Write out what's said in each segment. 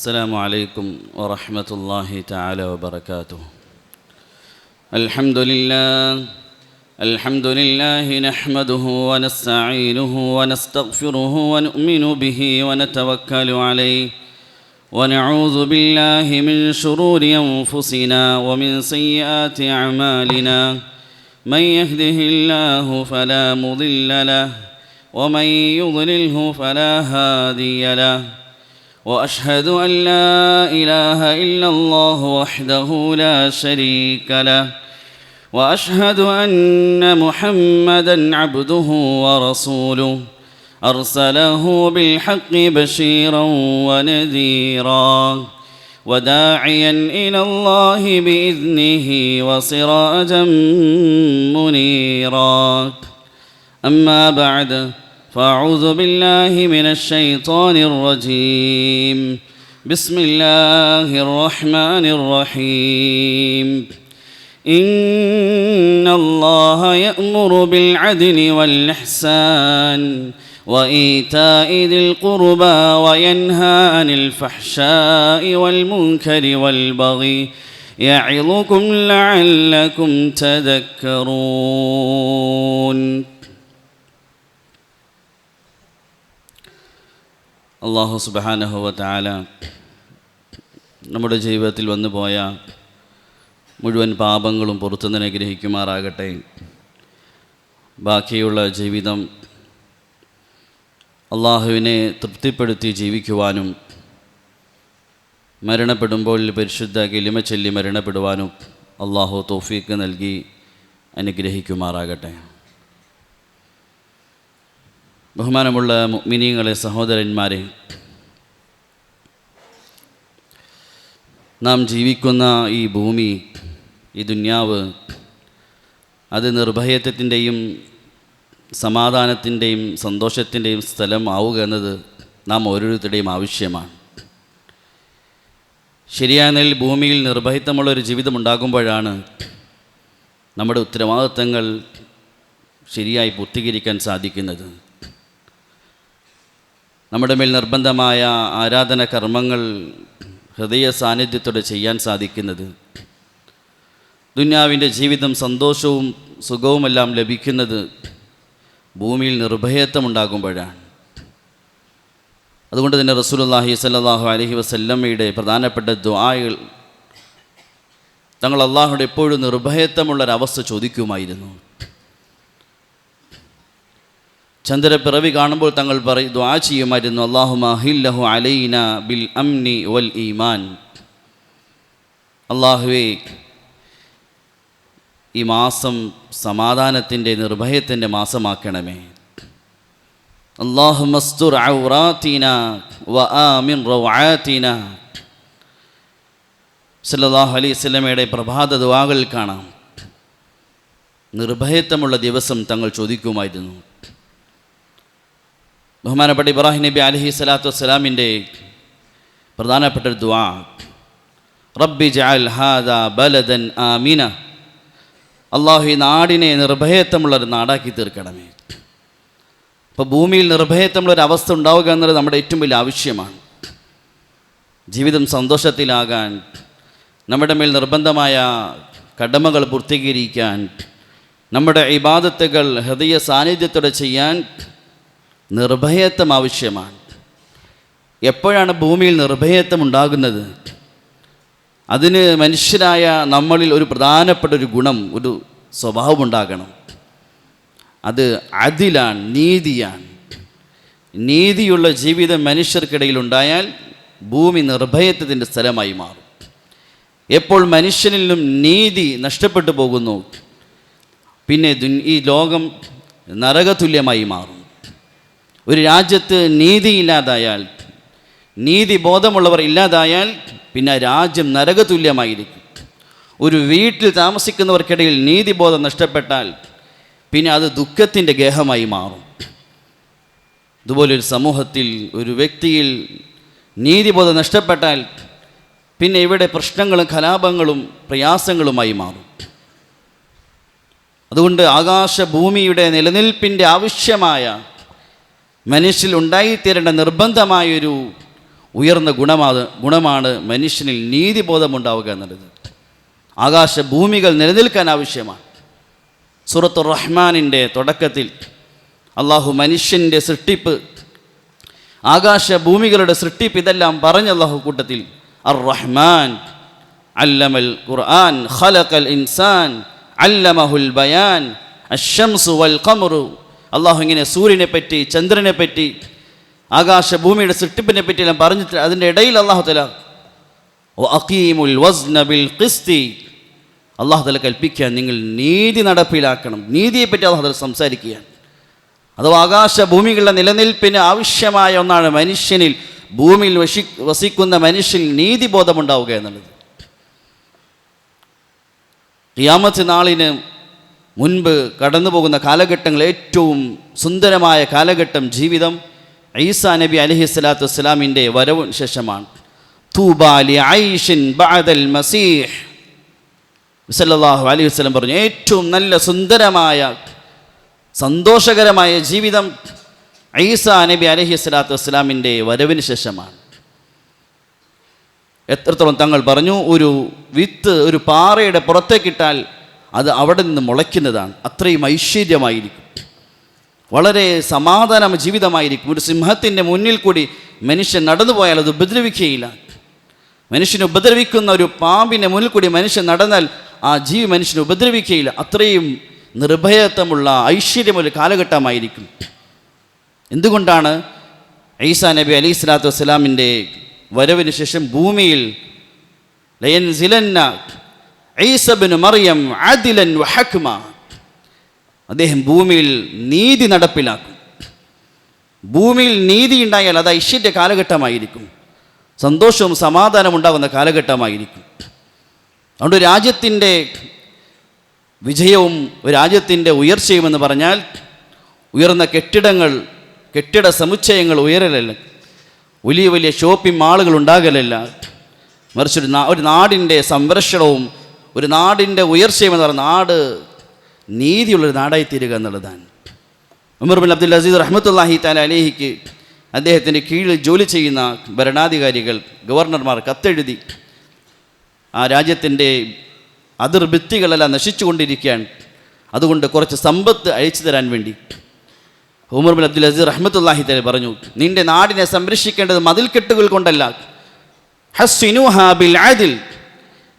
السلام عليكم ورحمة الله تعالى وبركاته. الحمد لله نحمده ونستعينه ونستغفره ونؤمن به ونتوكل عليه ونعوذ بالله من شرور أنفسنا ومن سيئات أعمالنا. من يهده الله فلا مضل له ومن يضلله فلا هادي له. وأشهد أن لا إله إلا الله وحده لا شريك له وأشهد أن محمدًا عبده ورسوله أرسله بالحق بشيرًا ونذيرًا وداعيًا إلى الله بإذنه وسراجًا منيرًا. أما بعد فأعوذ بالله من الشيطان الرجيم. بسم الله الرحمن الرحيم. إن الله يأمر بالعدل والإحسان وإيتاء ذي القربى وينهى عن الفحشاء والمنكر والبغي يعظكم لعلكم تذكرون. അല്ലാഹു സുബ്ഹാനഹു വ തആല നമ്മുടെ ജീവിതത്തിൽ വന്നുപോയ മുഴുവൻ പാപങ്ങളും പുറത്തുനിന്ന് അനുഗ്രഹിക്കുമാറാകട്ടെ. ബാക്കിയുള്ള ജീവിതം അള്ളാഹുവിനെ തൃപ്തിപ്പെടുത്തി ജീവിക്കുവാനും മരണപ്പെടുമ്പോൾ പരിശുദ്ധ കലിമ ചൊല്ലി മരണപ്പെടുവാനും അള്ളാഹു തൗഫീഖ് നൽകി അനുഗ്രഹിക്കുമാറാകട്ടെ. ബഹുമാനമുള്ള മുഅ്മിനീങ്ങളെ, സഹോദരന്മാരെ, നാം ജീവിക്കുന്ന ഈ ഭൂമി, ഈ ദുന്യാവ്, അത് നിർഭയത്വത്തിൻ്റെയും സമാധാനത്തിൻ്റെയും സന്തോഷത്തിൻ്റെയും സ്ഥലം ആവുക എന്നത് നാം ഓരോരുത്തരുടെയും ആവശ്യമാണ്. ശരിയായ നിലയിൽ ഭൂമിയിൽ നിർഭയത്വമുള്ളൊരു ജീവിതം ഉണ്ടാകുമ്പോഴാണ് നമ്മുടെ ഉത്തരവാദിത്തങ്ങൾ ശരിയായി പൂർത്തീകരിക്കാൻ സാധിക്കുന്നത്. നമ്മുടെ മേൽ നിർബന്ധമായ ആരാധന കർമ്മങ്ങൾ ഹൃദയ സാന്നിധ്യത്തോടെ ചെയ്യാൻ സാധിക്കുന്നത്, ദുന്യാവിൻ്റെ ജീവിതം സന്തോഷവും സുഖവുമെല്ലാം ലഭിക്കുന്നത് ഭൂമിയിൽ നിർഭയത്വമുണ്ടാകുമ്പോഴാണ്. അതുകൊണ്ട് തന്നെ റസൂലുള്ളാഹി സ്വല്ലല്ലാഹു അലൈഹി വസല്ലമയുടെ പ്രധാനപ്പെട്ട ദുആകൾ തങ്ങൾ അള്ളാഹുവിടെ എപ്പോഴും നിർഭയത്വമുള്ളൊരവസ്ഥ ചോദിക്കുമായിരുന്നു. ചന്ദ്രപ്പിറവി കാണുമ്പോൾ തങ്ങൾ ദുആ ചെയ്യുമായിരുന്നു, അല്ലാഹുമ്മ അഹില്ലഹു അലൈന ബിൽ അംനി വൽ ഈമാൻ. അല്ലാഹുവേ, ഈ മാസം സമാധാനത്തിൻ്റെ നിർഭയത്തിൻ്റെ മാസമാക്കണമേ. അല്ലാഹുമ്മ അസ്തുർ ഔറാതിന വ ആമിൻ റൗആതിന. സല്ലല്ലാഹു അലൈഹി വസല്ലമയുടെ പ്രഭാത ദുആകൾ കാണാം. നിർഭയത്വമുള്ള ദിവസം തങ്ങൾ ചോദിക്കുമായിരുന്നു. ബഹുമാനപ്പെട്ട ഇബ്രാഹിം നബി അലൈഹി സ്വലാത്തു വസ്സലാമിൻ്റെ പ്രധാനപ്പെട്ട ഒരു ദുആ, റബ്ബി ജഅൽ ഹാദാ ബലദൻ ആമിന. അള്ളാഹു ഈ നാടിനെ നിർഭയത്വമുള്ളൊരു നാടാക്കി തീർക്കണമേ. അപ്പോൾ ഭൂമിയിൽ നിർഭയത്വമുള്ളൊരവസ്ഥ ഉണ്ടാവുക എന്നത് നമ്മുടെ ഏറ്റവും വലിയ ആവശ്യമാണ്. ജീവിതം സന്തോഷത്തിലാകാൻ, നമ്മുടെ മേൽ നിർബന്ധമായ കടമകൾ പൂർത്തീകരിക്കാൻ, നമ്മുടെ ഇബാദത്തുകൾ ഹൃദയ സാന്നിധ്യത്തോടെ ചെയ്യാൻ നിർഭയത്വം ആവശ്യമാണ്. എപ്പോഴാണ് ഭൂമിയിൽ നിർഭയത്വം ഉണ്ടാകുന്നത്? അതിന് മനുഷ്യരായ നമ്മളിൽ ഒരു പ്രധാനപ്പെട്ട ഒരു ഗുണം, ഒരു സ്വഭാവം ഉണ്ടാകണം. അത് അദിലാണ്, നീതിയാണ്. നീതിയുള്ള ജീവിതം മനുഷ്യർക്കിടയിൽ ഉണ്ടായാൽ ഭൂമി നിർഭയത്വത്തിൻ്റെ സ്ഥലമായി മാറും. എപ്പോൾ മനുഷ്യനിലും നീതി നഷ്ടപ്പെട്ടു പോകുന്നു, പിന്നെ ഈ ലോകം നരകതുല്യമായി മാറും. ഒരു രാജ്യത്ത് നീതിയില്ലാതായാൽ, നീതിബോധമുള്ളവർ ഇല്ലാതായാൽ പിന്നെ രാജ്യം നരകതുല്യമായിരിക്കും. ഒരു വീട്ടിൽ താമസിക്കുന്നവർക്കിടയിൽ നീതിബോധം നഷ്ടപ്പെട്ടാൽ പിന്നെ അത് ദുഃഖത്തിൻ്റെ ഗേഹമായി മാറും. ഇതുപോലൊരു സമൂഹത്തിൽ, ഒരു വ്യക്തിയിൽ നീതിബോധം നഷ്ടപ്പെട്ടാൽ പിന്നെ ഇവിടെ പ്രശ്നങ്ങളും കലാപങ്ങളും പ്രയാസങ്ങളുമായി മാറും. അതുകൊണ്ട് ആകാശഭൂമിയുടെ നിലനിൽപ്പിൻ്റെ ആവശ്യമായ മനുഷ്യൽ ഉണ്ടായിത്തീരേണ്ട നിർബന്ധമായൊരു ഉയർന്ന ഗുണമാണ് മനുഷ്യനിൽ നീതിബോധമുണ്ടാവുക എന്നുള്ളത്. ആകാശഭൂമികൾ നിലനിൽക്കാൻ ആവശ്യമാണ്. സൂറത്തുർ റഹ്മാനിൻ്റെ തുടക്കത്തിൽ അള്ളാഹു മനുഷ്യൻ്റെ സൃഷ്ടിപ്പ്, ആകാശഭൂമികളുടെ സൃഷ്ടിപ്പ് ഇതെല്ലാം പറഞ്ഞ അള്ളാഹു കൂട്ടത്തിൽ അർ റഹ്മാൻ അല്ലമൽ ഖുർആൻ ഖലഖൽ ഇൻസാൻ അല്ലമഹുൽ ബയാൻ അശ്ശംസു വൽ ഖമറു. അള്ളാഹു ഇങ്ങനെ സൂര്യനെ പറ്റി, ചന്ദ്രനെ പറ്റി, ആകാശഭൂമിയുടെ സൃഷ്ടിപ്പിനെ പറ്റിയെല്ലാം പറഞ്ഞിട്ട് അതിൻ്റെ ഇടയിൽ അള്ളാഹു തആല വഅഖീമുൽ വസ്ന ബിൽ ഖിസ്തി, അള്ളാഹു തആല കൽപ്പിക്കുക നിങ്ങൾ നീതി നടപ്പിലാക്കണം. നീതിയെപ്പറ്റി അള്ളാഹു തആല സംസാരിക്കുകയാണ്. അഥവാ ആകാശഭൂമികളുടെ നിലനിൽപ്പിന് ആവശ്യമായ ഒന്നാണ് മനുഷ്യനിൽ, ഭൂമിയിൽ വസിക്കുന്ന മനുഷ്യനിൽ നീതിബോധമുണ്ടാവുക എന്നുള്ളത്. ഖിയാമത്ത് നാളിന് മുൻപ് കടന്നു പോകുന്ന കാലഘട്ടങ്ങൾ, ഏറ്റവും സുന്ദരമായ കാലഘട്ടം ജീവിതം ഈസാ നബി അലൈഹിസ്സലാത്തു വസ്സലാമിൻ്റെ വരവിന് ശേഷമാണ്. തൂബാ ലി ഐഷിൻ ബഅദൽ മസീഹ് സല്ലല്ലാഹു അലൈഹി വസല്ലം പറഞ്ഞു, ഏറ്റവും നല്ല സുന്ദരമായ സന്തോഷകരമായ ജീവിതം ഈസാ നബി അലൈഹിസ്സലാത്തു വസ്സലാമിൻ്റെ വരവിന് ശേഷമാണ്. എത്രത്തോളം തങ്ങൾ പറഞ്ഞു, ഒരു വിത്ത് ഒരു പാറയുടെ പുറത്തേക്കിട്ടാൽ അത് അവിടെ നിന്ന് മുളയ്ക്കുന്നതാണ്. അത്രയും ഐശ്വര്യമായിരിക്കും, വളരെ സമാധാന ജീവിതമായിരിക്കും. ഒരു സിംഹത്തിൻ്റെ മുന്നിൽ കൂടി മനുഷ്യൻ നടന്നു പോയാൽ അത് ഉപദ്രവിക്കുകയില്ല. മനുഷ്യനെ ഉപദ്രവിക്കുന്ന ഒരു പാമ്പിൻ്റെ മുന്നിൽ കൂടി മനുഷ്യൻ നടന്നാൽ ആ ജീവി മനുഷ്യനെ ഉപദ്രവിക്കുകയില്ല. അത്രയും നിർഭയത്വമുള്ള ഐശ്വര്യമുള്ള കാലഘട്ടമായിരിക്കും. എന്തുകൊണ്ടാണ് ഈസാ നബി അലൈഹി സ്വലാത്തു വസ്സലാമിൻ്റെ വരവിന് ശേഷം ഭൂമിയിൽ ലയൻസിലന്ന ഈസ ഇബ്നു മറിയം അദിലൻ വഹക്മ, അദ്ദേഹം ഭൂമിയിൽ നീതി നടപ്പിലാക്കും. ഭൂമിയിൽ നീതി ഉണ്ടായാൽ അത് ഐശ്വര്യ കാലഘട്ടമായിരിക്കും, സന്തോഷവും സമാധാനവും ഉണ്ടാകുന്ന കാലഘട്ടമായിരിക്കും. അതുകൊണ്ട് രാജ്യത്തിൻ്റെ വിജയവും രാജ്യത്തിൻ്റെ ഉയർച്ചയും എന്ന് പറഞ്ഞാൽ ഉയർന്ന കെട്ടിട സമുച്ചയങ്ങൾ ഉയരലല്ല, വലിയ വലിയ ഷോപ്പിംഗ് മാളുകൾ ഉണ്ടാകലല്ല, മറിച്ച് ഒരു നാടിൻ്റെ സംരക്ഷണവും ഒരു നാടിൻ്റെ ഉയർച്ചയും എന്ന് പറയുന്ന നാട് നീതിയുള്ളൊരു നാടായിത്തീരുക എന്നുള്ളതാണ്. ഉമർ ബിൻ അബ്ദുൽ അസീസ് റഹ്മത്തുള്ളാഹി തആല അലൈഹിക്ക് അദ്ദേഹത്തിൻ്റെ കീഴിൽ ജോലി ചെയ്യുന്ന ഭരണാധികാരികൾ, ഗവർണർമാർ കത്തെഴുതി ആ രാജ്യത്തിൻ്റെ അതിർഭിത്തികളെല്ലാം നശിച്ചുകൊണ്ടിരിക്കുകയാണ്, അതുകൊണ്ട് കുറച്ച് സമ്പത്ത് അയച്ചു തരാൻ വേണ്ടി ഉമർ ബിൻ അബ്ദുൽ അസീസ് റഹ്മത്തുള്ളാഹി തആല പറഞ്ഞു, നിന്റെ നാടിനെ സംരക്ഷിക്കേണ്ടത് മതിൽക്കെട്ടുകൾ കൊണ്ടല്ല, ഹസ്സിനുഹാ ബിൽ അദ്ൽ,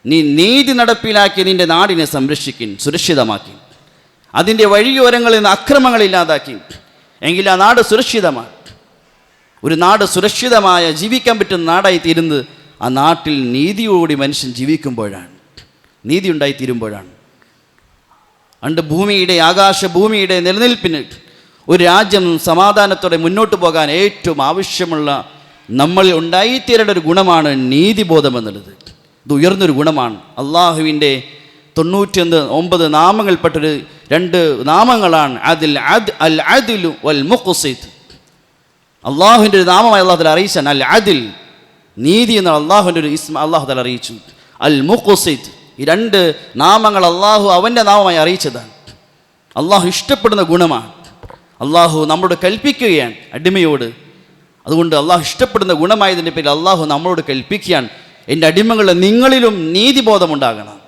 നീ നീതി നടപ്പിലാക്കി നിന്റെ നാടിനെ സംരക്ഷിക്കും, സുരക്ഷിതമാക്കി, അതിൻ്റെ വഴിയോരങ്ങളിൽ നിന്ന് അക്രമങ്ങൾ ഇല്ലാതാക്കി, എങ്കിൽ ആ നാട് സുരക്ഷിതമാണ്. ഒരു നാട് സുരക്ഷിതമായ ജീവിക്കാൻ പറ്റുന്ന നാടായി തീരുന്നത് ആ നാട്ടിൽ നീതിയോടി മനുഷ്യൻ ജീവിക്കുമ്പോഴാണ്, നീതി ഉണ്ടായിത്തീരുമ്പോഴാണ്. അതുകൊണ്ട് ആകാശഭൂമിയുടെ നിലനിൽപ്പിന് ഒരു രാജ്യം സമാധാനത്തോടെ മുന്നോട്ട് പോകാൻ ഏറ്റവും ആവശ്യമുള്ള നമ്മൾ ഉണ്ടായിത്തീരേണ്ട ഒരു ഗുണമാണ് നീതിബോധം എന്നുള്ളത്. ഇത് ഉയർന്നൊരു ഗുണമാണ്. അള്ളാഹുവിൻ്റെ 99 നാമങ്ങൾപ്പെട്ടൊരു 2 നാമങ്ങളാണ് അൽ അദ്ലു വൽ മുഖ്സിത്. അള്ളാഹുവിൻ്റെ ഒരു നാമമായി അള്ളാഹു തആല അറിയിച്ചാണ് അൽ അദ്ൽ, നീതി എന്ന അള്ളാഹുവിൻ്റെ ഒരു ഇസ്മ അള്ളാഹു തആല അറിയിച്ചു. അൽ മുഖ്സിത്, ഈ 2 നാമങ്ങൾ അള്ളാഹു അവൻ്റെ നാമമായി അറിയിച്ചതാണ്. അള്ളാഹു ഇഷ്ടപ്പെടുന്ന ഗുണമാണ്. അള്ളാഹു നമ്മളോട് കൽപ്പിക്കുകയാണ് അടിമയോട്. അതുകൊണ്ട് അള്ളാഹു ഇഷ്ടപ്പെടുന്ന ഗുണമായതിൻ്റെ പേരിൽ അള്ളാഹു നമ്മളോട് കൽപ്പിക്കുകയാണ്, എൻ്റെ അടിമകളെ നിങ്ങളിലും നീതിബോധമുണ്ടാകണം.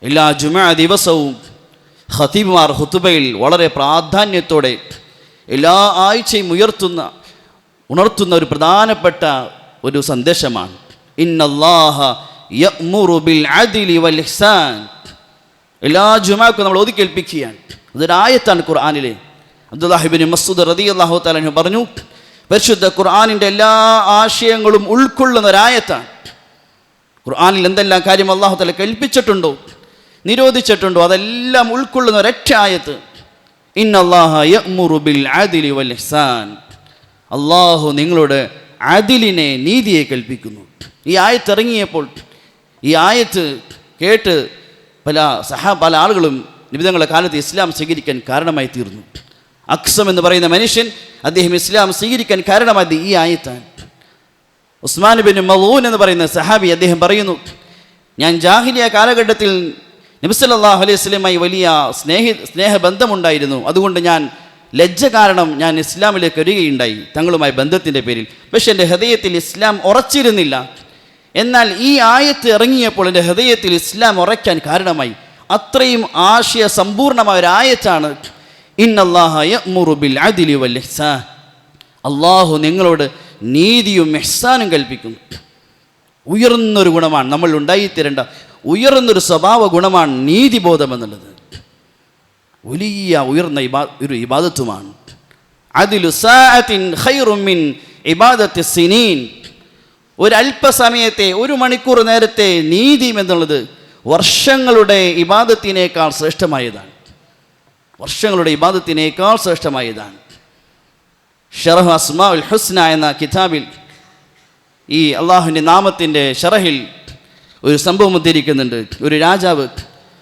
എല്ലാ ജുമുഅ ദിവസവും ഖതീബുമാർ ഖുതുബയിൽ വളരെ പ്രാധാന്യത്തോടെ എല്ലാ ആഴ്ചയും ഉണർത്തുന്ന ഒരു പ്രധാനപ്പെട്ട ഒരു സന്ദേശമാണ് ഇന്നല്ലാഹ യഅ്മുറു ബിൽ അദ്ലി വൽ ഇഹ്സാൻ. എല്ലാ ജുമുഅക്കും നമ്മൾ ഓതി കേൾപ്പിക്കുകയാണ്. അതൊരായത്താണ് ഖുർആനിലെ. അബ്ദുല്ലാഹി ഇബ്നു മസ്ഊദ് റളിയല്ലാഹു തആല അൻഹു പറഞ്ഞു, പരിശുദ്ധ ഖുർആനിൻ്റെ എല്ലാ ആശയങ്ങളും ഉൾക്കൊള്ളുന്ന ഒരായത്താണ്. ഖുർആനിൽ എന്തെല്ലാം കാര്യം അല്ലാഹു തആല കൽപ്പിച്ചിട്ടുണ്ടോ, നിരോധിച്ചിട്ടുണ്ടോ, അതെല്ലാം ഉൾക്കൊള്ളുന്ന ഒരൊറ്റ ആയത്ത് ഇന്നല്ലാഹ യഅ്മുറു ബിൽ അദ്ലി വൽ ഇഹ്സാൻ. അല്ലാഹു നിങ്ങളുടെ അദിലിനെ, നീതിയെ കൽപ്പിക്കുന്നു. ഈ ആയത്ത് ഇറങ്ങിയപ്പോൾ ഈ ആയത്ത് കേട്ട് പല ആളുകളും നിബിതങ്ങളുടെ കാലത്ത് ഇസ്ലാം സ്വീകരിക്കാൻ കാരണമായി തീർന്നു. അക്സം എന്ന് പറയുന്ന മനുഷ്യൻ, അദ്ദേഹം ഇസ്ലാം സ്വീകരിക്കാൻ കാരണമായത് ഈ ആയത്താണ്. ഉസ്മാൻ ബിൻ മളൂൻ എന്ന് പറയുന്ന സഹാബി, അദ്ദേഹം പറയുന്നു, ഞാൻ ജാഹിലിയ കാലഘട്ടത്തിൽ നബി സല്ലല്ലാഹു അലൈഹി വസല്ലമയുമായി വലിയ സ്നേഹബന്ധമുണ്ടായിരുന്നു, അതുകൊണ്ട് ഞാൻ ലജ്ജ കാരണം ഞാൻ ഇസ്ലാമിലേക്ക് വരികയുണ്ടായി തങ്ങളുമായി ബന്ധത്തിൻ്റെ പേരിൽ. പക്ഷെ എൻ്റെ ഹൃദയത്തിൽ ഇസ്ലാം ഉറച്ചിരുന്നില്ല. എന്നാൽ ഈ ആയത്ത് ഇറങ്ങിയപ്പോൾ എൻ്റെ ഹൃദയത്തിൽ ഇസ്ലാം ഉറയ്ക്കാൻ കാരണമായി. അത്രയും ആശയ സമ്പൂർണമായ ഒരു ആയത്താണ് ഇന്നല്ലാഹ യഅ്മുറു ബിൽ അദ്ലി വൽ ഇഹ്സാൻ. അള്ളാഹു നിങ്ങളോട് നീതിയും ഇഹ്സാനും കൽപ്പിക്കുന്നു. ഉയർന്നൊരു ഗുണമാണ് നമ്മൾ ഉണ്ടായിത്തീരേണ്ട ഉയർന്നൊരു സ്വഭാവ ഗുണമാണ് നീതിബോധം എന്നുള്ളത്. വലിയ ഉയർന്ന ഒരു ഇബാദത്തുമാണ്. അദ്ലു സാഅത്തിൻ ഖൈറും മിൻ ഇബാദത്തി സിനീൻ. ഒരല്പസമയത്തെ 1 മണിക്കൂർ നേരത്തെ നീതി എന്നുള്ളത് വർഷങ്ങളുടെ ഇബാദത്തിനേക്കാൾ ശ്രേഷ്ഠമായതാണ്. വർഷങ്ങളുടെ ഇബാദത്തിനേക്കാൾ ശ്രേഷ്ഠമായതാണ്. ഷറഹ് അസ്മാഉൽ ഹുസ്ന എന്ന കിതാബിൽ ഈ അള്ളാഹുവിൻ്റെ നാമത്തിൻ്റെ ഷറഹിൽ ഒരു സംഭവം ഉദ്ധരിക്കുന്നുണ്ട്. ഒരു രാജാവ്,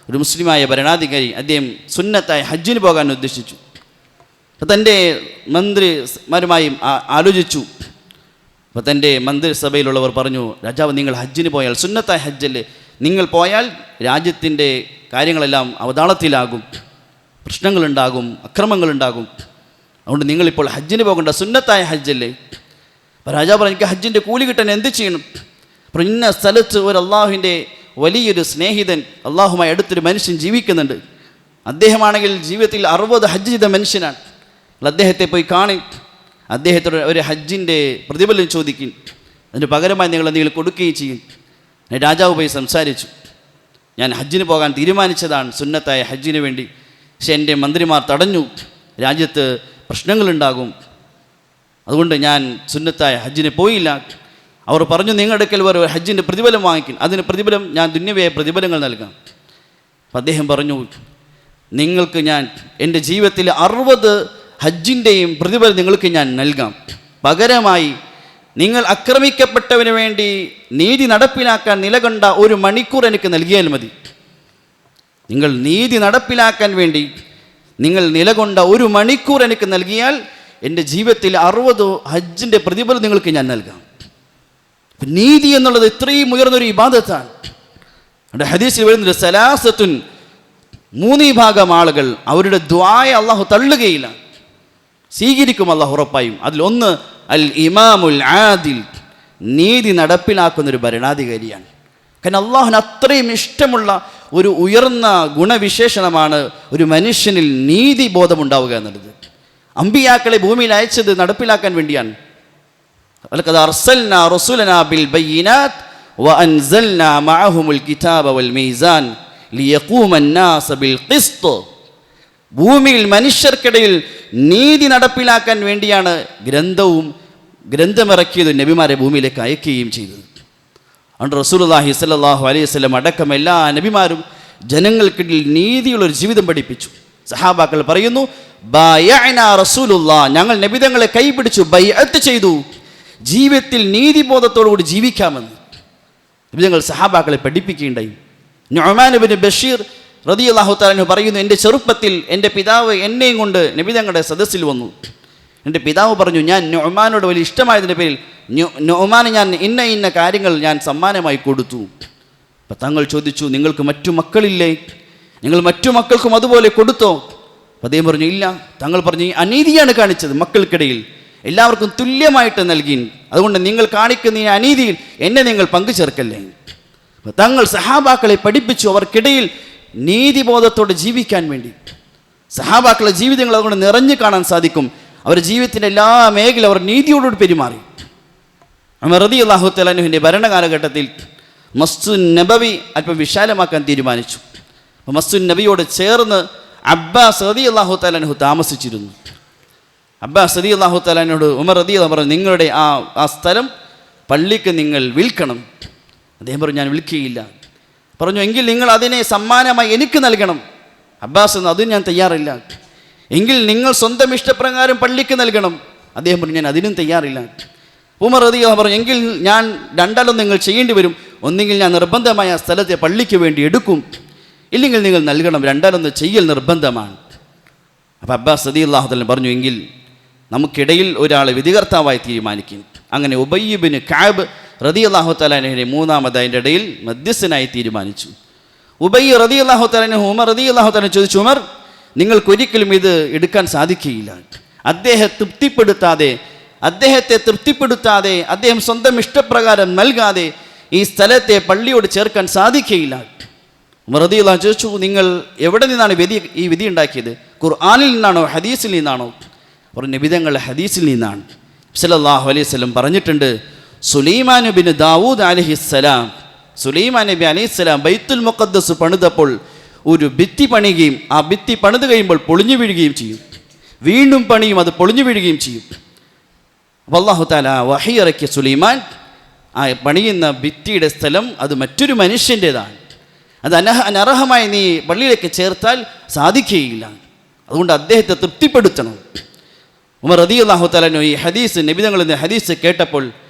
ഒരു മുസ്ലിമായ ഭരണാധികാരി, അദ്ദേഹം സുന്നത്തായി ഹജ്ജിന് പോകാൻ ഉദ്ദേശിച്ചു. അപ്പോൾ തൻ്റെ മന്ത്രിമാരുമായി ആലോചിച്ചു. അപ്പോൾ തൻ്റെ മന്ത്രിസഭയിലുള്ളവർ പറഞ്ഞു, രാജാവ് നിങ്ങൾ ഹജ്ജിന് പോയാൽ, സുന്നത്തായ ഹജ്ജല്ലേ, നിങ്ങൾ പോയാൽ രാജ്യത്തിൻ്റെ കാര്യങ്ങളെല്ലാം അവതാളത്തിലാകും, പ്രശ്നങ്ങളുണ്ടാകും, അക്രമങ്ങളുണ്ടാകും. അതുകൊണ്ട് നിങ്ങളിപ്പോൾ ഹജ്ജിന് പോകേണ്ട, സുന്നത്തായ ഹജ്ജല്ലേ. അപ്പോൾ രാജാവ് പറഞ്ഞു, എനിക്ക് ഹജ്ജിൻ്റെ കൂലി കിട്ടാൻ എന്ത് ചെയ്യണം? അപ്പോൾ ഇന്ന സ്ഥലത്ത് ഒരു അള്ളാഹുവിൻ്റെ വലിയൊരു സ്നേഹിതൻ, അള്ളാഹുമായി അടുത്തൊരു മനുഷ്യൻ ജീവിക്കുന്നുണ്ട്. അദ്ദേഹമാണെങ്കിൽ ജീവിതത്തിൽ 60 ഹജ്ജ് ചെയ്ത മനുഷ്യനാണ്. അദ്ദേഹത്തെ പോയി കാണി, അദ്ദേഹത്തോട് ഒരു ഹജ്ജിൻ്റെ പ്രതിഫലം ചോദിക്കും, അതിന് പകരമായി നിങ്ങൾ എന്തെങ്കിലും കൊടുക്കുകയും ചെയ്യും. രാജാവ് പോയി സംസാരിച്ചു. ഞാൻ ഹജ്ജിന് പോകാൻ തീരുമാനിച്ചതാണ്, സുന്നത്തായ ഹജ്ജിന് വേണ്ടി. പക്ഷെ എൻ്റെ മന്ത്രിമാർ തടഞ്ഞു, രാജ്യത്ത് പ്രശ്നങ്ങളുണ്ടാകും, അതുകൊണ്ട് ഞാൻ സുന്നത്തായ ഹജ്ജിന് പോയില്ല. അവർ പറഞ്ഞു, നിങ്ങളുടെ അടുക്കൽ ഒരു ഹജ്ജിൻ്റെ പ്രതിഫലം വാങ്ങിക്കും, അതിന് പ്രതിഫലം ഞാൻ ദുന്യവ്യായ പ്രതിഫലങ്ങൾ നൽകാം. അപ്പം അദ്ദേഹം പറഞ്ഞു, നിങ്ങൾക്ക് ഞാൻ എൻ്റെ ജീവിതത്തിൽ 60 ഹജ്ജിൻ്റെയും പ്രതിഫലം നിങ്ങൾക്ക് ഞാൻ നൽകാം. പകരമായി നിങ്ങൾ ആക്രമിക്കപ്പെട്ടവന് വേണ്ടി നീതി നടപ്പിലാക്കാൻ നിലകൊണ്ട 1 മണിക്കൂർ എനിക്ക് നൽകിയാൽ മതി. നിങ്ങൾ നീതി നടപ്പിലാക്കാൻ വേണ്ടി നിങ്ങൾ നിലകൊണ്ട 1 മണിക്കൂർ എനിക്ക് നൽകിയാൽ എൻ്റെ ജീവിതത്തിൽ 60 ഹജ്ജിൻ്റെ പ്രതിഫലം നിങ്ങൾക്ക് ഞാൻ നൽകാം. നീതി എന്നുള്ളത് ഇത്രയും ഉയർന്നൊരു ഇബാദത്താണ്. അവിടെ ഹദീസിൽ വരുന്നൊരു സലാസത്തുൻ, 3 ഭാഗം ആളുകൾ അവരുടെ ദുആയെ അള്ളാഹു തള്ളുകയില്ല, സ്വീകരിക്കും അള്ളാഹു ഉറപ്പായും. അതിലൊന്ന് അൽ ഇമാമുൽ ആദിൽ, നീതി നടപ്പിലാക്കുന്നൊരു ഭരണാധികാരിയാണ്. കാരണം അള്ളാഹുവിന് അത്രയും ഇഷ്ടമുള്ള ഒരു ഉയർന്ന ഗുണവിശേഷണമാണ് ഒരു മനുഷ്യനിൽ നീതി ബോധമുണ്ടാവുക എന്നുള്ളത്. അമ്പിയാക്കളെ ഭൂമിയിൽ അയച്ചത് നടപ്പിലാക്കാൻ വേണ്ടിയാണ്. വലഖദ് അർസൽനാ റസൂലനാ ബിൽ ബയ്യിനാത് വഅൻസൽനാ മഅഹുൽ കിതാബ വൽ മീസാൻ ലിയഖൂമ അന്നാസ ബിൽ ഖിസ്ത്. ഭൂമിയിൽ മനുഷ്യർക്കിടയിൽ നീതി നടപ്പിലാക്കാൻ വേണ്ടിയാണ് ഗ്രന്ഥമിറക്കിയത്, നബിമാരെ ഭൂമിയിലേക്ക് അയക്കുകയും ചെയ്തത്. അതുകൊണ്ട് റസൂലുള്ളാഹി സ്വല്ലല്ലാഹു അലൈഹി വസല്ലം അടക്കം എല്ലാ നബിമാരും ജനങ്ങൾക്കിടയിൽ നീതിയുള്ളൊരു ജീവിതം പഠിപ്പിച്ചു. സഹാബാക്കൾ പറയുന്നു, ബയഅനാ റസൂലുള്ളാഹ്, ഞങ്ങൾ നബിതങ്ങളെ കൈപിടിച്ചു, ബൈഅത്ത് ചെയ്തു, ജീവിതത്തിൽ നീതിബോധത്തോടുകൂടി ജീവിക്കാമെന്ന് നബിതങ്ങൾ സഹാബാക്കളെ പഠിപ്പിക്കുകയുണ്ടായി. നുഅ്മാൻ ഇബ്നു ബഷീർ റളിയല്ലാഹു തആല അൻഹു പറയുന്നു, എൻ്റെ ചെറുപ്പത്തിൽ എൻ്റെ പിതാവ് എന്നെയും കൊണ്ട് നബിതങ്ങളുടെ സദസ്സിൽ വന്നു. എൻ്റെ പിതാവ് പറഞ്ഞു, ഞാൻ നുഅ്മാനോട് വലിയ ഇഷ്ടമായതിൻ്റെ പേരിൽ നുഅ്മാന് ഞാൻ ഇന്ന കാര്യങ്ങൾ ഞാൻ സമ്മാനമായി കൊടുത്തു. അപ്പം തങ്ങൾ ചോദിച്ചു, നിങ്ങൾക്ക് മറ്റു മക്കളില്ലേ? നിങ്ങൾ മറ്റു മക്കൾക്കും അതുപോലെ കൊടുത്തോ? അദ്ദേഹം പറഞ്ഞു, ഇല്ല. തങ്ങൾ പറഞ്ഞു, ഈ അനീതിയാണ് കാണിച്ചത്, മക്കൾക്കിടയിൽ എല്ലാവർക്കും തുല്യമായിട്ട് നൽകി, അതുകൊണ്ട് നിങ്ങൾ കാണിക്കുന്ന ഈ അനീതിയിൽ എന്നെ നിങ്ങൾ പങ്കു ചേർക്കല്ലേ. തങ്ങൾ സഹാബാക്കളെ പഠിപ്പിച്ചു, അവർക്കിടയിൽ നീതിബോധത്തോടെ ജീവിക്കാൻ വേണ്ടി. സഹാബാക്കളുടെ ജീവിതങ്ങൾ അതുകൊണ്ട് നിറഞ്ഞു കാണാൻ സാധിക്കും. അവരുടെ ജീവിതത്തിൻ്റെ എല്ലാ മേഖല അവർ നീതിയോടുകൂടി പെരുമാറി. ഉമർ റളിയല്ലാഹു തആല അൻഹുവിൻ്റെ ഭരണകാലഘട്ടത്തിൽ മസ്ജിദുൻ നബവി അല്പം വിശാലമാക്കാൻ തീരുമാനിച്ചു. മസ്ജിദുൻ നബിയോട് ചേർന്ന് അബ്ബാസ് റളിയല്ലാഹു തആല അൻഹു താമസിച്ചിരുന്നു. അബ്ബാസ് റളിയല്ലാഹു തആല അൻഹുവോട് ഉമർ റളിയല്ലാഹു പറഞ്ഞു, നിങ്ങളുടെ ആ സ്ഥലം പള്ളിക്ക് നിങ്ങൾ വിൽക്കണം. അദ്ദേഹം പറഞ്ഞു, ഞാൻ വിൽക്കുകയില്ല. പറഞ്ഞു, എങ്കിൽ നിങ്ങൾ അതിനെ സമ്മാനമായി എനിക്ക് നൽകണം. അബ്ബാസ് എന്ന് അതും ഞാൻ തയ്യാറില്ല. എങ്കിൽ നിങ്ങൾ സ്വന്തം ഇഷ്ടപ്രകാരം പള്ളിക്ക് നൽകണം. അദ്ദേഹം പറഞ്ഞു, ഞാൻ അതിനും തയ്യാറില്ല. ഉമർ റളിയല്ലാഹു പറഞ്ഞു, എങ്കിൽ ഞാൻ രണ്ടാലും നിങ്ങൾ ചെയ്യേണ്ടി വരും. ഒന്നുകിൽ ഞാൻ നിർബന്ധമായ സ്ഥലത്തെ പള്ളിക്ക് വേണ്ടി എടുക്കും, ഇല്ലെങ്കിൽ നിങ്ങൾ നൽകണം. രണ്ടാലൊന്ന് ചെയ്യൽ നിർബന്ധമാണ്. അപ്പോൾ അബ്ബാസ് റളിയല്ലാഹു തആല പറഞ്ഞു, എങ്കിൽ നമുക്കിടയിൽ ഒരാളെ വിധികർത്താവായി തീരുമാനിക്കും. അങ്ങനെ ഉബയ്യ് ഇബ്നു കഅബ് റളിയല്ലാഹു തആല അൻഹുവിനെ മൂന്നാമതായതിൻ്റെ ഇടയിൽ മധ്യസ്ഥനായി തീരുമാനിച്ചു. ഉബയ്യ് റളിയല്ലാഹു തആല അൻഹു ഉമർ റളിയല്ലാഹു തആല ചോദിച്ചു, ഉമർ, നിങ്ങൾക്കൊരിക്കലും ഇത് എടുക്കാൻ സാധിക്കുകയില്ല. അദ്ദേഹത്തെ തൃപ്തിപ്പെടുത്താതെ അദ്ദേഹം സ്വന്തം ഇഷ്ടപ്രകാരം നൽകാതെ ഈ സ്ഥലത്തെ പള്ളിയോട് ചേർക്കാൻ സാധിക്കുകയില്ല. ഉമർ റളിയല്ലാഹു അൻഹു ചോദിച്ചു, നിങ്ങൾ എവിടെ നിന്നാണ് ഈ വിധി ഉണ്ടാക്കിയത്? ഖുർആനിൽ നിന്നാണോ ഹദീസിൽ നിന്നാണോ? പറഞ്ഞു, നബി തങ്ങളുടെ ഹദീസിൽ നിന്നാണ്. സല്ലല്ലാഹു അലൈഹി വസല്ലം പറഞ്ഞിട്ടുണ്ട്, സുലൈമാൻ ബിൻ ദാവൂദ് അലൈഹിസ്സലാം, സുലൈമാൻ നബി അലൈഹിസ്സലാം ബൈത്തുൽ മുഖദ്ദസ് പണിതപ്പോൾ ഒരു ഭിത്തി പണിയുകയും ആ ഭിത്തി പണിത് കഴിയുമ്പോൾ പൊളിഞ്ഞു വീഴുകയും ചെയ്യും, വീണ്ടും പണിയും, അത് പൊളിഞ്ഞു വീഴുകയും ചെയ്യും. അപ്പോൾ അല്ലാഹു തആല വഹി ഇറക്കിയ സുലൈമാൻ ആ പണിയുന്ന ഭിത്തിയുടെ സ്ഥലം അത് മറ്റൊരു മനുഷ്യൻ്റെതാണ്, അത് അനർഹമായി നീ പള്ളിയിലേക്ക് ചേർത്താൽ സാധിക്കുകയില്ല, അതുകൊണ്ട് അദ്ദേഹത്തെ തൃപ്തിപ്പെടുത്തണം. ഉമർ റളിയല്ലാഹു തആല ഈ ഹദീസ്, നബി തങ്ങൾ എന്ന ഹദീസ് കേട്ടപ്പോൾ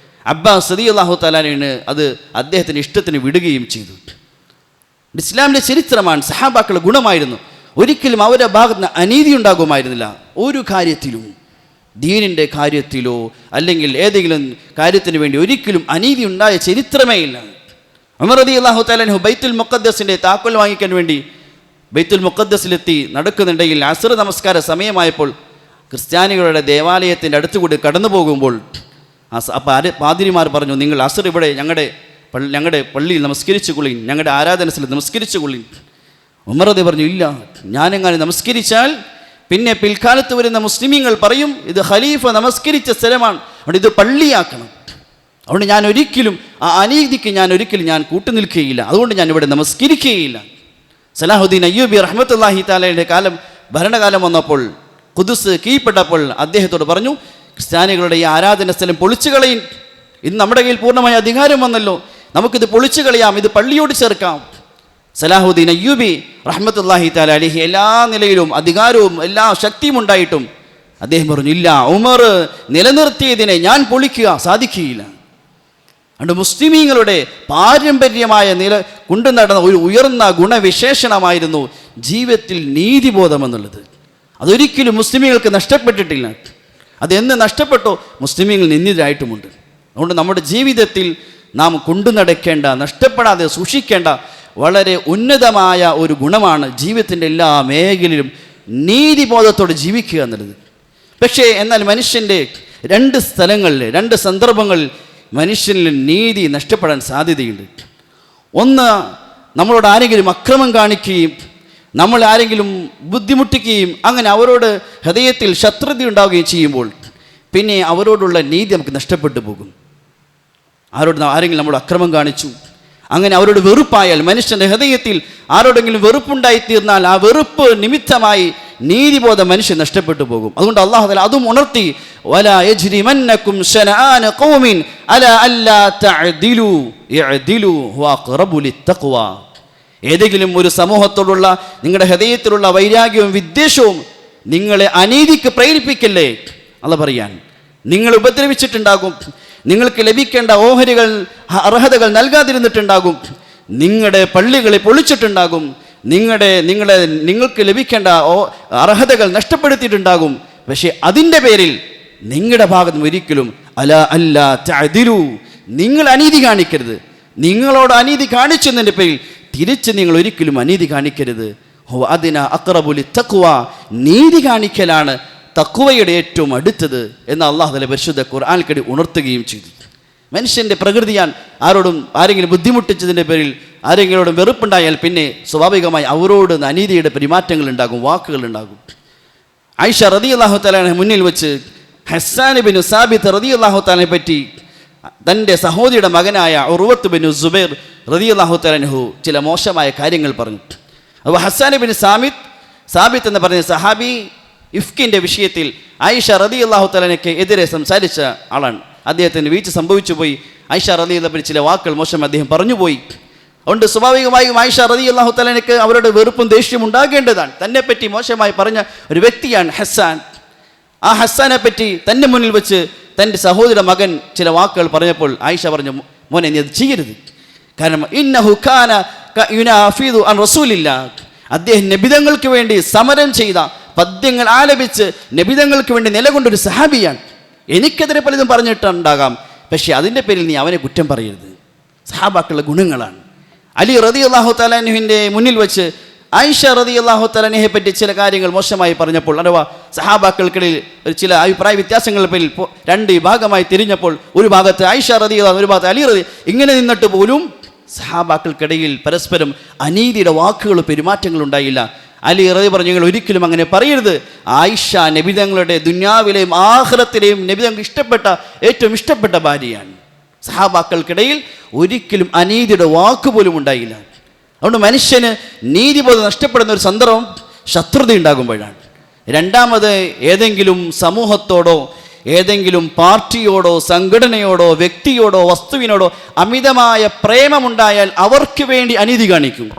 അബ്ബാസ് റളിയല്ലാഹു തആലന് അത് അദ്ദേഹത്തിന് ഇഷ്ടത്തിന് വിടുകയും ചെയ്തു. ഇസ്ലാമിൻ്റെ ചരിത്രമാണ്, സഹാബാക്കളുടെ ഗുണമായിരുന്നു. ഒരിക്കലും അവരുടെ ഭാഗത്ത് നിന്ന് അനീതി ഉണ്ടാകുമായിരുന്നില്ല. ഒരു കാര്യത്തിലും, ദീനിൻ്റെ കാര്യത്തിലോ അല്ലെങ്കിൽ ഏതെങ്കിലും കാര്യത്തിന് വേണ്ടി ഒരിക്കലും അനീതി ഉണ്ടായ ചരിത്രമേ ഇല്ല. ഉമർ റളിയല്ലാഹു തആല ബൈത്തുൽ മുഖദ്ദസിൻ്റെ താക്കോൽ വാങ്ങിക്കാൻ വേണ്ടി ബൈത്തുൽ മുഖദ്ദസിലെത്തി നടക്കുന്നുണ്ടെങ്കിൽ അസ്ർ നമസ്കാര സമയമായപ്പോൾ ക്രിസ്ത്യാനികളുടെ ദേവാലയത്തിൻ്റെ അടുത്തുകൂടി കടന്നു പോകുമ്പോൾ പാതിരിമാർ പറഞ്ഞു, നിങ്ങൾ അസ്ർ ഇവിടെ ഞങ്ങളുടെ പള്ളിയിൽ നമസ്കരിച്ചു കൊള്ളിൻ, ഞങ്ങളുടെ ആരാധന സ്ഥലത്ത് നമസ്കരിച്ചു കൊള്ളിൻ. ഉമർ റളിയല്ലാഹു പറഞ്ഞു, ഇല്ല, ഞാനെങ്ങനെ നമസ്കരിച്ചാൽ പിന്നെ പിൽക്കാലത്ത് വരുന്ന മുസ്ലിമീങ്ങൾ പറയും ഇത് ഖലീഫ നമസ്കരിച്ച സ്ഥലമാണ്, അതുകൊണ്ട് ഇത് പള്ളിയാക്കണം. അതുകൊണ്ട് ഞാൻ ഒരിക്കലും ആ അനീതിക്ക് ഞാൻ കൂട്ടുനിൽക്കുകയില്ല, അതുകൊണ്ട് ഞാൻ ഇവിടെ നമസ്കരിക്കുകയില്ല. സലാഹുദ്ദീൻ അയ്യൂബി റഹ്മത്തുള്ളാഹി തആലയുടെ ഭരണകാലം വന്നപ്പോൾ, ഖുദ്സ് കീഴ്പ്പെട്ടപ്പോൾ അദ്ദേഹത്തോട് പറഞ്ഞു, ക്രിസ്ത്യാനികളുടെ ഈ ആരാധന സ്ഥലം പൊളിച്ചു കളയും, ഇന്ന് നമ്മുടെ കയ്യിൽ പൂർണ്ണമായ അധികാരം വന്നല്ലോ, നമുക്കിത് പൊളിച്ചു കളയാം, ഇത് പള്ളിയോട് ചേർക്കാം. സലാഹുദ്ദീൻ അയ്യൂബി റഹ്മത്തുള്ളാഹി തആല അലൈഹി എല്ലാ നിലയിലും അധികാരവും എല്ലാ ശക്തിയും ഉണ്ടായിട്ടും അദ്ദേഹം പറഞ്ഞു, ഇല്ല, ഉമർ നിലനിർത്തിയതിനെ ഞാൻ പൊളിക്കുക സാധിക്കുകയില്ല. അതുകൊണ്ട് മുസ്ലിമീങ്ങളുടെ പാരമ്പര്യമായ കൊണ്ടു നടന്ന ഒരു ഉയർന്ന ഗുണവിശേഷണമായിരുന്നു ജീവിതത്തിൽ നീതിബോധം എന്നുള്ളത്. അതൊരിക്കലും മുസ്ലിമീങ്ങൾക്ക് നഷ്ടപ്പെട്ടിട്ടില്ല. അതെന്ന് നഷ്ടപ്പെട്ടോ മുസ്ലിമീങ്ങൾ നിന്ദിതരായിട്ടുമുണ്ട്. അതുകൊണ്ട് നമ്മുടെ ജീവിതത്തിൽ നാം കൊണ്ടു നടക്കേണ്ട, നഷ്ടപ്പെടാതെ സൂക്ഷിക്കേണ്ട വളരെ ഉന്നതമായ ഒരു ഗുണമാണ് ജീവിതത്തിൻ്റെ എല്ലാ മേഖലയിലും നീതിബോധത്തോടെ ജീവിക്കുക എന്നുള്ളത്. പക്ഷേ എന്നാൽ മനുഷ്യൻ്റെ രണ്ട് സന്ദർഭങ്ങളിൽ മനുഷ്യനിൽ നീതി നഷ്ടപ്പെടാൻ സാധ്യതയുണ്ട്. ഒന്ന്, നമ്മളോട് ആരെങ്കിലും അക്രമം കാണിക്കുകയും നമ്മൾ ആരെങ്കിലും ബുദ്ധിമുട്ടിക്കുകയും അങ്ങനെ അവരോട് ഹൃദയത്തിൽ ശത്രുത ഉണ്ടാവുകയും ചെയ്യുമ്പോൾ പിന്നെ അവരോടുള്ള നീതി നമുക്ക് നഷ്ടപ്പെട്ടു പോകും. ആരെങ്കിലും നമ്മളോട് അക്രമം കാണിച്ചു, അങ്ങനെ അവരോട് വെറുപ്പായാൽ, മനുഷ്യൻ്റെ ഹൃദയത്തിൽ ആരോടെങ്കിലും വെറുപ്പുണ്ടായിത്തീർന്നാൽ ആ വെറുപ്പ് നിമിത്തമായി നീതിബോധം മനുഷ്യൻ നഷ്ടപ്പെട്ടു പോകും. അതുകൊണ്ട് അല്ലാഹു തആല അതും ഉണർത്തി, വലാ യജ്രിമന്നകും ശനആന ഖൗമിൻ അലാ അല്ലാ തഅദിലു ഇഅദിലു ഹുവ അഖറബു ലിത്തഖ്വ. ഏതെങ്കിലും ഒരു സമൂഹത്തോടുള്ള നിങ്ങളുടെ ഹൃദയത്തിലുള്ള വൈരാഗ്യവും വിദ്വേഷവും നിങ്ങളെ അനീതിക്ക് പ്രേരിപ്പിക്കല്ലേ. അല്ലാഹു പറയാൻ, നിങ്ങൾ ഉപദ്രവിച്ചിട്ടുണ്ടാകും, നിങ്ങൾക്ക് ലഭിക്കേണ്ട ഓഹരികൾ അർഹതകൾ നൽകാതിരുന്നിട്ടുണ്ടാകും, നിങ്ങളുടെ പള്ളികളെ പൊളിച്ചിട്ടുണ്ടാകും, നിങ്ങൾക്ക് ലഭിക്കേണ്ട അർഹതകൾ നഷ്ടപ്പെടുത്തിയിട്ടുണ്ടാകും. പക്ഷേ അതിൻ്റെ പേരിൽ നിങ്ങളുടെ ഭാഗത്ത് ഒരിക്കലും അല്ലാ തഅദിലു, നിങ്ങൾ അനീതി കാണിക്കരുത്. നിങ്ങളോട് അനീതി കാണിച്ചതിൻ്റെ പേരിൽ തിരിച്ച് നിങ്ങൾ ഒരിക്കലും അനീതി കാണിക്കരുത്. അതിനാ അഖറബു ലിത്തഖ്വ, നീതി കാണിക്കലാണ് തഖ്വയുടെ ഏറ്റവും അടുത്തത് എന്ന് അല്ലാഹു തആല പരിശുദ്ധ ഖുർആനിൽ കൂടി ഉണർത്തുകയും ചെയ്തു. മനുഷ്യൻ്റെ പ്രകൃതിയാണ് ആരെങ്കിലും ബുദ്ധിമുട്ടിച്ചതിൻ്റെ പേരിൽ ആരെങ്കിലും വെറുപ്പുണ്ടായാൽ പിന്നെ സ്വാഭാവികമായി അവരോട് അനീതിയുടെ പെരുമാറ്റങ്ങൾ ഉണ്ടാകും, വാക്കുകൾ ഉണ്ടാകും. ആയിഷ റളിയല്ലാഹു തആലയുടെ മുന്നിൽ വെച്ച് ഹസ്സാൻ ബിൻ സാബിത്ത് റളിയല്ലാഹു തആലയെ പറ്റി തൻ്റെ സഹോദരിയുടെ മകനായ ഉർവത്ത് ബിൻ സുബൈർ റളിയല്ലാഹു തആലഹു ചില മോശമായ കാര്യങ്ങൾ പറഞ്ഞു. അപ്പോൾ ഹസ്സാൻ ബിൻ സാബിത്ത് എന്ന് പറഞ്ഞ സഹാബി ഇഫ്കിൻ്റെ വിഷയത്തിൽ ആയിഷ റളിയല്ലാഹു തആലയ്ക്ക് എതിരെ സംസാരിച്ച ആളാണ്. അദ്ദേഹത്തിന് വീഴ്ച സംഭവിച്ചു പോയി. ആയിഷ റളിയല്ലാഹു ചില വാക്കുകൾ മോശം അദ്ദേഹം പറഞ്ഞുപോയി. അതുകൊണ്ട് സ്വാഭാവികമായും ആയിഷ റളിയല്ലാഹു തആലയ്ക്ക് അവരുടെ വെറുപ്പും ദേഷ്യവും ഉണ്ടാകേണ്ടതാണ്. തന്നെപ്പറ്റി മോശമായി പറഞ്ഞ ഒരു വ്യക്തിയാണ് ഹസ്സാൻ. ആ ഹസ്സാനെ പറ്റി തൻ്റെ മുന്നിൽ വെച്ച് തൻ്റെ സഹോദരിയുടെ മകൻ ചില വാക്കുകൾ പറഞ്ഞപ്പോൾ ആയിഷ പറഞ്ഞു, മോനെ നീ അത് ചെയ്യരുത്. കാരണം ഇന്നഹു കാന യുനാഫിദു അൻ റസൂലില്ലാഹ്, അദ്ദേഹം നബിതങ്ങൾക്ക് വേണ്ടി സമരം ചെയ്ത പദ്യങ്ങൾ ആലപിച്ച് നബിതങ്ങൾക്ക് വേണ്ടി നിലകൊണ്ടൊരു സഹാബിയാണ്. എനിക്കെതിരെ പലതും പറഞ്ഞിട്ടുണ്ടാകാം, പക്ഷേ അതിൻ്റെ പേരിൽ നീ അവനെ കുറ്റം പറയരുത്. സഹാബാക്കളുടെ ഗുണങ്ങളാണ്. അലി റളിയല്ലാഹു തആല അൻഹുവിൻ്റെ മുന്നിൽ വെച്ച് ആയിഷ റളിയല്ലാഹു തആല അൻഹയെ പറ്റി ചില കാര്യങ്ങൾ മോശമായി പറഞ്ഞപ്പോൾ, അഥവാ സഹാബാക്കൾക്കിടയിൽ ചില അഭിപ്രായ വ്യത്യാസങ്ങളുടെ പേരിൽ രണ്ട് വിഭാഗമായി തിരിഞ്ഞപ്പോൾ, ഒരു ഭാഗത്ത് ആയിഷ റളിയല്ലാഹു, ഒരു ഭാഗത്ത് അലി റളി, ഇങ്ങനെ നിന്നിട്ട് പോലും സഹാബാക്കൾക്കിടയിൽ പരസ്പരം അനീതിയുടെ വാക്കുകളും പെരുമാറ്റങ്ങളും ഉണ്ടായില്ല. അലി റളി പറഞ്ഞു, നിങ്ങൾ ഒരിക്കലും അങ്ങനെ പറയരുത്. ആയിഷ നബി തങ്ങളുടെ ദുനിയാവിലെയും ആഖിറത്തിലെയും നബി തങ്ങൾക്ക് ഇഷ്ടപ്പെട്ട ഏറ്റവും ഇഷ്ടപ്പെട്ട ഭാര്യയാണ്. സഹാബാക്കൾക്കിടയിൽ ഒരിക്കലും അനീതിയുടെ വാക്ക് പോലും ഉണ്ടായില്ല. അതുകൊണ്ട് മനുഷ്യന് നീതിബോധം നഷ്ടപ്പെടുന്ന ഒരു സന്ദർഭം ശത്രുത ഉണ്ടാകുമ്പോഴാണ്. രണ്ടാമത്, ഏതെങ്കിലും സമൂഹത്തോടോ ഏതെങ്കിലും പാർട്ടിയോടോ സംഘടനയോടോ വ്യക്തിയോടോ വസ്തുവിനോടോ അമിതമായ പ്രേമമുണ്ടായാൽ അവർക്ക് വേണ്ടി അനീതി കാണിക്കും.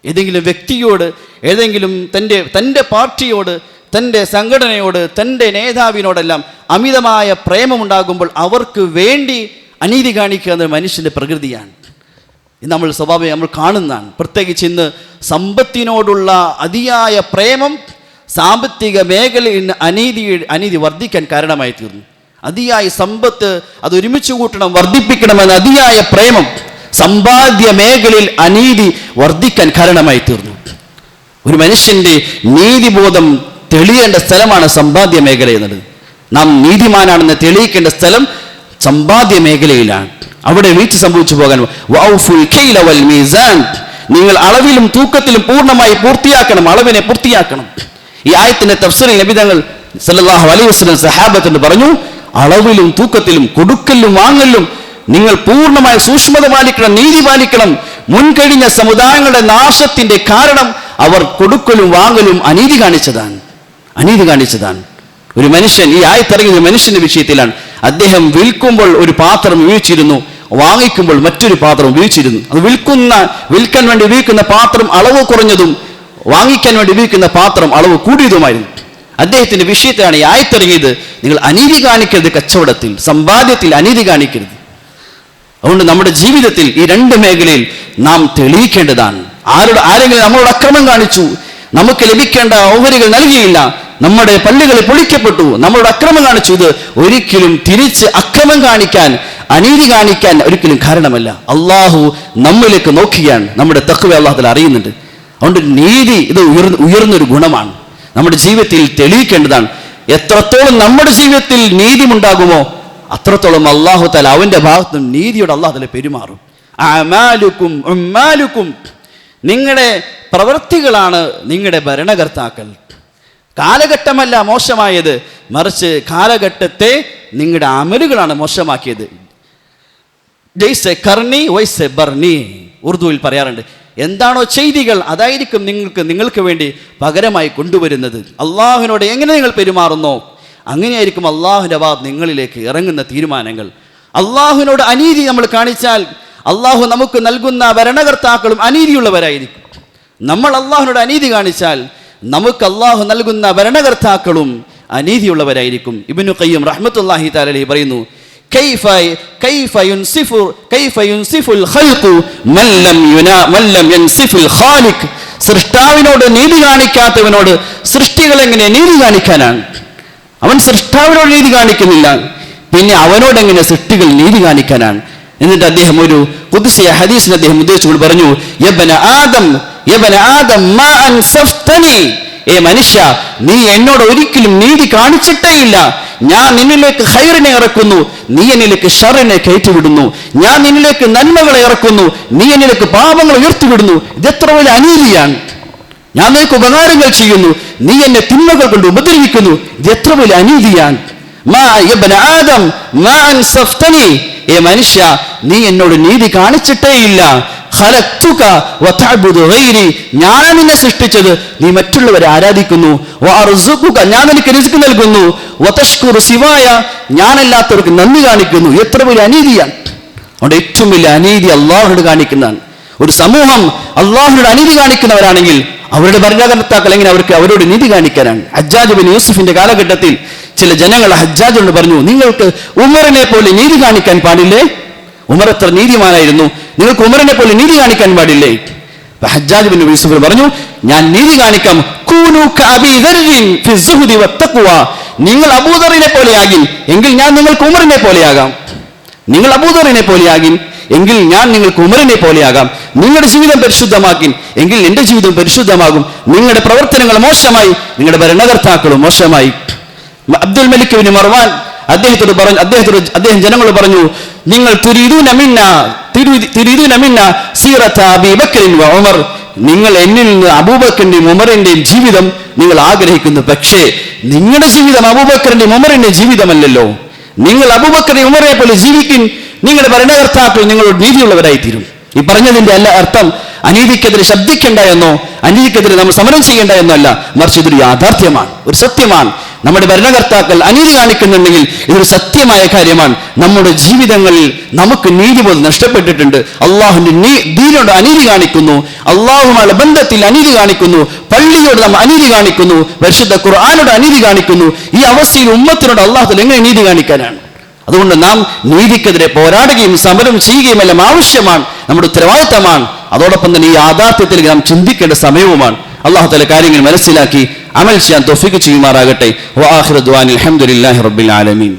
ഏതെങ്കിലും വ്യക്തിയോട്, ഏതെങ്കിലും തൻ്റെ പാർട്ടിയോട്, തൻ്റെ സംഘടനയോട്, തൻ്റെ നേതാവിനോടെല്ലാം അമിതമായ പ്രേമമുണ്ടാകുമ്പോൾ അവർക്ക് വേണ്ടി അനീതി കാണിക്കുക എന്നത് മനുഷ്യൻ്റെ പ്രകൃതിയാണ്. ഇത് നമ്മൾ സ്വാഭാവികം നമ്മൾ കാണുന്നതാണ്. പ്രത്യേകിച്ച് ഇന്ന് സമ്പത്തിനോടുള്ള അതിയായ പ്രേമം സാമ്പത്തിക മേഖലയിൽ അനീതി വർദ്ധിക്കാൻ കാരണമായി തീർന്നു. അതിയായ സമ്പത്ത് അത് ഒരുമിച്ച് കൂട്ടണം, വർദ്ധിപ്പിക്കണമെന്ന അതിയായ പ്രേമം സമ്പാദ്യ മേഖലയിൽ അനീതി വർദ്ധിക്കാൻ കാരണമായി തീർന്നു. ഒരു മനുഷ്യൻ്റെ നീതിബോധം തെളിയേണ്ട സ്ഥലമാണ് സമ്പാദ്യ മേഖല എന്നത്. നാം നീതിമാനാണെന്ന് തെളിയിക്കേണ്ട സ്ഥലം സമ്പാദ്യ മേഖലയിലാണ്. അവിടെ വീഴ്ച സംഭവിച്ചു പോകാൻ, നിങ്ങൾ അളവിലും തൂക്കത്തിലും പൂർണ്ണമായി പൂർത്തിയാക്കണം, അളവിനെ പൂർത്തിയാക്കണം. ഈ ആയത്തിന്റെ തഫ്സീറിൽ നബി തങ്ങൾ സല്ലല്ലാഹു അലൈഹി വസല്ലം സഹാബത്തിന് പറഞ്ഞു, അളവിലും തൂക്കത്തിലും കൊടുക്കലും വാങ്ങലും നിങ്ങൾ പൂർണ്ണമായി സൂക്ഷ്മത പാലിക്കണം, നീതി പാലിക്കണം. മുൻകഴിഞ്ഞ സമുദായങ്ങളുടെ നാശത്തിന്റെ കാരണം അവർ കൊടുക്കലും വാങ്ങലും അനീതി കാണിച്ചതാണ്. ഒരു മനുഷ്യൻ, ഈ ആയത്തിറങ്ങിയ മനുഷ്യന്റെ വിഷയത്തിലാണ്. അദ്ദേഹം വിൽക്കുമ്പോൾ ഒരു പാത്രം ഉപയോഗിച്ചിരുന്നു, വാങ്ങിക്കുമ്പോൾ മറ്റൊരു പാത്രം ഉപയോഗിച്ചിരുന്നു. അത് വിൽക്കാൻ വേണ്ടി ഉപയോഗിക്കുന്ന പാത്രം അളവ് കുറഞ്ഞതും വാങ്ങിക്കാൻ വേണ്ടി ഉപയോഗിക്കുന്ന പാത്രം അളവ് കൂടിയതുമായിരുന്നു. അദ്ദേഹത്തിന്റെ വിഷയത്തിലാണ് ഈ ആയത്തിറങ്ങിയത്. നിങ്ങൾ അനീതി കാണിക്കരുത്, കച്ചവടത്തിൽ സമ്പാദ്യത്തിൽ അനീതി കാണിക്കരുത്. അതുകൊണ്ട് നമ്മുടെ ജീവിതത്തിൽ ഈ രണ്ട് മേഖലയിൽ നാം തെളിയിക്കേണ്ടതാണ്. ആരെങ്കിലും നമ്മളോട് അക്രമം കാണിച്ചു, നമുക്ക് ലഭിക്കേണ്ട ഓഹരികൾ നൽകിയില്ല, നമ്മുടെ പള്ളികളിൽ പൊളിക്കപ്പെട്ടു, നമ്മളോട് അക്രമം കാണിച്ചു, ഇത് ഒരിക്കലും തിരിച്ച് അക്രമം കാണിക്കാൻ, അനീതി കാണിക്കാൻ ഒരിക്കലും കാരണമല്ല. അള്ളാഹു നമ്മിലേക്ക് നോക്കിയാണ്, നമ്മുടെ തഖ്വ അള്ളാഹു അറിയുന്നുണ്ട്. അതുകൊണ്ട് നീതി ഇത് ഉയർന്നൊരു ഗുണമാണ്, നമ്മുടെ ജീവിതത്തിൽ തെളിയിക്കേണ്ടതാണ്. എത്രത്തോളം നമ്മുടെ ജീവിതത്തിൽ നീതിമുണ്ടാകുമോ അത്രത്തോളം അള്ളാഹു തആല അവന്റെ ഭാഗത്ത് നീതിയോട് അള്ളാഹു തആല പെരുമാറും. അഅമാലുക്കും, നിങ്ങളുടെ പ്രവൃത്തികളാണ് നിങ്ങളുടെ ഭരണകർത്താക്കൾ. കാലഘട്ടമല്ല മോശമായത്, മറിച്ച് കാലഘട്ടത്തെ നിങ്ങളുടെ അമലുകളാണ് മോശമാക്കിയത്. ജയ്സെ കർണി വൈസെ ബർണി, ഉറുദുവിൽ പറയാറുണ്ട്. എന്താണോ ചെയ്തികൾ അതായിരിക്കും നിങ്ങൾക്ക് വേണ്ടി പകരമായി കൊണ്ടുവരുന്നത്. അള്ളാഹുവിനോട് എങ്ങനെ നിങ്ങൾ പെരുമാറുന്നോ അങ്ങനെയായിരിക്കും അള്ളാഹുവിൻ്റെ ഭാഗത്ത് നിങ്ങളിലേക്ക് ഇറങ്ങുന്ന തീരുമാനങ്ങൾ. അള്ളാഹുവിനോട് അനീതി നമ്മൾ കാണിച്ചാൽ അള്ളാഹു നമുക്ക് നൽകുന്ന ഭരണകർത്താക്കളും അനീതിയുള്ളവരായിരിക്കും. നമ്മൾ അള്ളാഹുവിനോട് അനീതി കാണിച്ചാൽ നമുക്ക് അള്ളാഹു നൽകുന്ന ഭരണകർത്താക്കളും അനീതിയുള്ളവരായിരിക്കും. ഇബ്നു ഖയ്യിം റഹ്മത്തുള്ളാഹി തആല അലൈഹി പറയുന്നു, കൈഫ യുൻസിഫുൽ ഖൽഖു മൻ ലം യൻസിഫുൽ ഖാലിഖ്. സൃഷ്ടാവിനോട് നീതി കാണിക്കാത്തവനോട് സൃഷ്ടികൾ എങ്ങനെ നീതി കാണിക്കാനാണ്? അവൻ സൃഷ്ടാവിനോട് നീതി കാണിക്കുന്നില്ല, പിന്നെ അവനോട് എങ്ങനെ സൃഷ്ടികൾ നീതി കാണിക്കാനാണ്? എന്നിട്ട് അദ്ദേഹം ഒരു ഖുദ്സിയ ഹദീസിനെ അദ്ദേഹം ഉദ്ദേശിച്ചുകൊണ്ട് പറഞ്ഞു, യബ്ന ആദം മാ അൻസഫ്തനി, ഏ മനുഷ്യ, നീ എന്നോട് ഒരിക്കലും നീതി കാണിച്ചിട്ടേ ഇല്ല. ഞാൻ നിന്നിലേക്ക് ഖൈറിനെ ഇറക്കുന്നു, നീ എന്നിലേക്ക് ഷറിനെ കയറ്റിവിടുന്നു. ഞാൻ നിന്നിലേക്ക് നന്മകളെ ഇറക്കുന്നു, നീ എന്നിലേക്ക് പാപങ്ങൾ ഉയർത്തിവിടുന്നു. ഇതെത്ര വലിയ അനീതിയാണ്. ഞാൻ നിനക്ക് ഉപകാരങ്ങൾ ചെയ്യുന്നു, നീ എന്നെ തിന്മകൾ കൊണ്ട് ഉപദ്രവിക്കുന്നു. ഇത് എത്ര വലിയ അനീതിയാണ്. ആദം മാ അൻസഫ്തനി, ഏ മനുഷ്യ, നീ എന്നോട് നീതി കാണിച്ചിട്ടേ ഇല്ല. ഖലഖ്തുക വതഅബുദു ഗൈരി, ഞാൻ നിന്നെ സൃഷ്ടിച്ചത് നീ മറ്റുള്ളവരെ ആരാധിക്കുന്നു. വഅർസുഖുക, ഞാൻ നിനക്ക് റിസ്ക് നൽകുന്നു. വതഷ്കുറു സിവായ, ഞാനല്ലാത്തവർക്ക് നന്ദി കാണിക്കുന്നു. എത്ര വലിയ അനീതിയാണ്. അതുകൊണ്ട് ഏറ്റവും വലിയ അനീതി അള്ളാഹുവിനോട് കാണിക്കുന്നതാണ്. ഒരു സമൂഹം അള്ളാഹുവിനോട് അനീതി കാണിക്കുന്നവരാണെങ്കിൽ അവരുടെ ഭരണകർത്താക്കൾ എങ്ങനെ അവരോട് നീതി കാണിക്കാനാണ്? ഹജ്ജാജ് ബിൻ യൂസുഫിന്റെ കാലഘട്ടത്തിൽ ചില ജനങ്ങൾ ഹജ്ജാജിനോട് പറഞ്ഞു, നിങ്ങൾക്ക് ഉമറിനെ പോലെ നീതി കാണിക്കാൻ പാടില്ലേ? ഉമർ എത്ര നീതിമാനായിരുന്നു, നിങ്ങൾക്ക് ഉമറിനെ പോലെ നീതി കാണിക്കാൻ പാടില്ലേ? ഹജ്ജാജ് ബിൻ യൂസുഫ് പറഞ്ഞു, ഞാൻ നീതി കാണിക്കാം. നിങ്ങൾ അബൂദറിനെ പോലെയാകിൽ എങ്കിൽ ഞാൻ നിങ്ങൾക്ക് ഉമറിനെ പോലെയാകാം. നിങ്ങൾ അബൂദറിനെ പോലെയാകിൻ, എങ്കിൽ ഞാൻ നിങ്ങൾക്ക് ഉമറിനെ പോലെയാകാം. നിങ്ങളുടെ ജീവിതം പരിശുദ്ധമാക്കിൻ, എങ്കിൽ എൻ്റെ ജീവിതം പരിശുദ്ധമാകും. നിങ്ങളുടെ പ്രവർത്തനങ്ങൾ മോശമായി, നിങ്ങളുടെ ഭരണകർത്താക്കളും മോശമായി. അബ്ദുൽ മലിക് ഇബ്നു മർവാൻ അദ്ദേഹം ജനങ്ങളോട് പറഞ്ഞു, നിങ്ങൾ തുരീദൂന മിന്ന സീറത അബീ ബക്കറിൻ വ ഉമർ, നിങ്ങൾ എന്നിൽ നിന്ന് അബൂബക്കറിന്റെയും ഉമറിന്റെയും ജീവിതം നിങ്ങൾ ആഗ്രഹിക്കുന്നു. പക്ഷേ നിങ്ങളുടെ ജീവിതം അബൂബക്കറിന്റെയും ഉമറിന്റെയും ജീവിതമല്ലല്ലോ. നിങ്ങൾ അബൂബക്കറിനെ ഉമറിനെ പോലെ ജീവിക്കും, നിങ്ങളുടെ ഭരണകർത്താക്കൾ നിങ്ങളോട് നീതിയുള്ളവരായിത്തീരും. ഈ പറഞ്ഞതിന്റെ അല്ല അർത്ഥം അനീതിക്കെതിരെ ശബ്ദിക്കേണ്ട എന്നോ അനീതിക്കെതിരെ നമ്മൾ സമരം ചെയ്യേണ്ട എന്നോ അല്ല, മറിച്ച് ഇതൊരു യാഥാർത്ഥ്യമാണ്, ഒരു സത്യമാണ്. നമ്മുടെ ഭരണകർത്താക്കൾ അനീതി കാണിക്കുന്നുണ്ടെങ്കിൽ ഇതൊരു സത്യമായ കാര്യമാണ്. നമ്മുടെ ജീവിതങ്ങളിൽ നമുക്ക് നീതിബോധം നഷ്ടപ്പെട്ടിട്ടുണ്ട്. അള്ളാഹുവിന്റെ ദീനോട് അനീതി കാണിക്കുന്നു, അള്ളാഹുമായുള്ള ബന്ധത്തിൽ അനീതി കാണിക്കുന്നു, പള്ളിയോട് നാം അനീതി കാണിക്കുന്നു, പരിശുദ്ധ ഖുർആനോട് അനീതി കാണിക്കുന്നു. ഈ അവസ്ഥയിൽ ഉമ്മത്തിനോട് അള്ളാഹു എങ്ങനെ നീതി കാണിക്കാനാണ്? അതുകൊണ്ട് നാം നീതിക്കെതിരെ പോരാടുകയും സമരം ചെയ്യുകയും എല്ലാം ആവശ്യമാണ്, നമ്മുടെ ഉത്തരവാദിത്തമാണ്. അതോടൊപ്പം തന്നെ ഈ യാഥാർത്ഥ്യത്തിൽ നാം ചിന്തിക്കേണ്ട സമയവുമാണ്. അള്ളാഹു തആല കാര്യങ്ങൾ മനസ്സിലാക്കി അമൽ ചെയ്യാൻ തൗഫീഖ് ചെയ്യുമാറാകട്ടെ. വആഖിറു ദുആനിൽ ഹംദുലില്ലാഹി റബ്ബിൽ ആലമീൻ.